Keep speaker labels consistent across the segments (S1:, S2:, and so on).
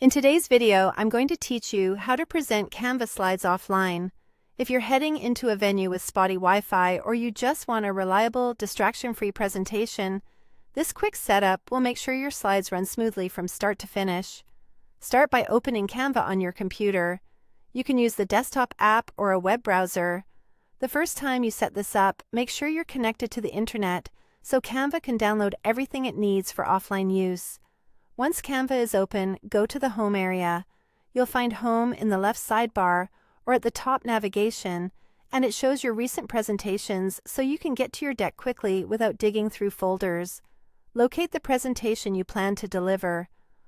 S1: In today's video, I'm going to teach you how to present Canva slides offline. If you're heading into a venue with spotty Wi-Fi or you just want a reliable, distraction-free presentation, this quick setup will make sure your slides run smoothly from start to finish. Start by opening Canva on your computer. You can use the desktop app or a web browser. The first time you set this up, make sure you're connected to the internet so Canva can download everything it needs for offline use. Once Canva is open, go to the Home area. You'll find Home in the left sidebar or at the top navigation, and it shows your recent presentations so you can get to your deck quickly without digging through folders. Locate the presentation you plan to deliver.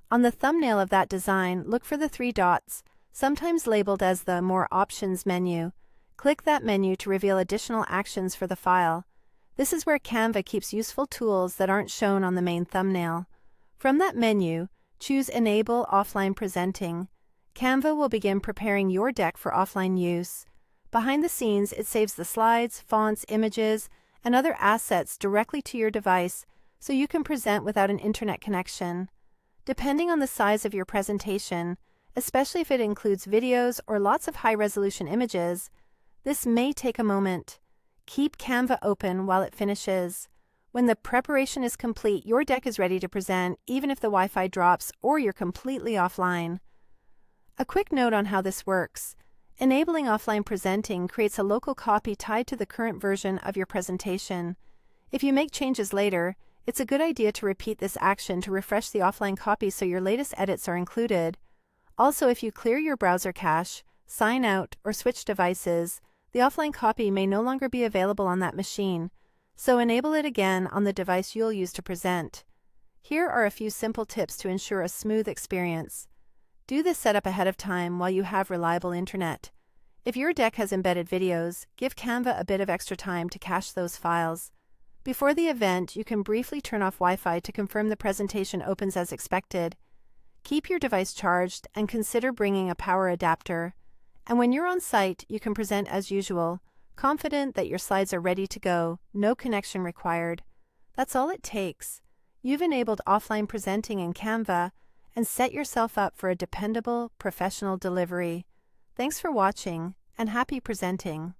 S1: On the thumbnail of that design, look for the three dots, sometimes labeled as the More Options menu. Click that menu to reveal additional actions for the file. This is where Canva keeps useful tools that aren't shown on the main thumbnail. From that menu, choose Enable Offline Presenting. Canva will begin preparing your deck for offline use. Behind the scenes, it saves the slides, fonts, images, and other assets directly to your device so you can present without an internet connection. Depending on the size of your presentation, especially if it includes videos or lots of high-resolution images, this may take a moment. Keep Canva open while it finishes. When the preparation is complete, your deck is ready to present, even if the Wi-Fi drops or you're completely offline. A quick note on how this works. Enabling offline presenting creates a local copy tied to the current version of your presentation. If you make changes later, it's a good idea to repeat this action to refresh the offline copy so your latest edits are included. Also, if you clear your browser cache, sign out, or switch devices, the offline copy may no longer be available on that machine, so enable it again on the device you'll use to present. Here are a few simple tips to ensure a smooth experience. Do this setup ahead of time while you have reliable internet. If your deck has embedded videos, give Canva a bit of extra time to cache those files. Before the event, you can briefly turn off Wi-Fi to confirm the presentation opens as expected. Keep your device charged and consider bringing a power adapter. And when you're on site, you can present as usual, confident that your slides are ready to go, no connection required. That's all it takes. You've enabled offline presenting in Canva and set yourself up for a dependable, professional delivery. Thanks for watching, and happy presenting.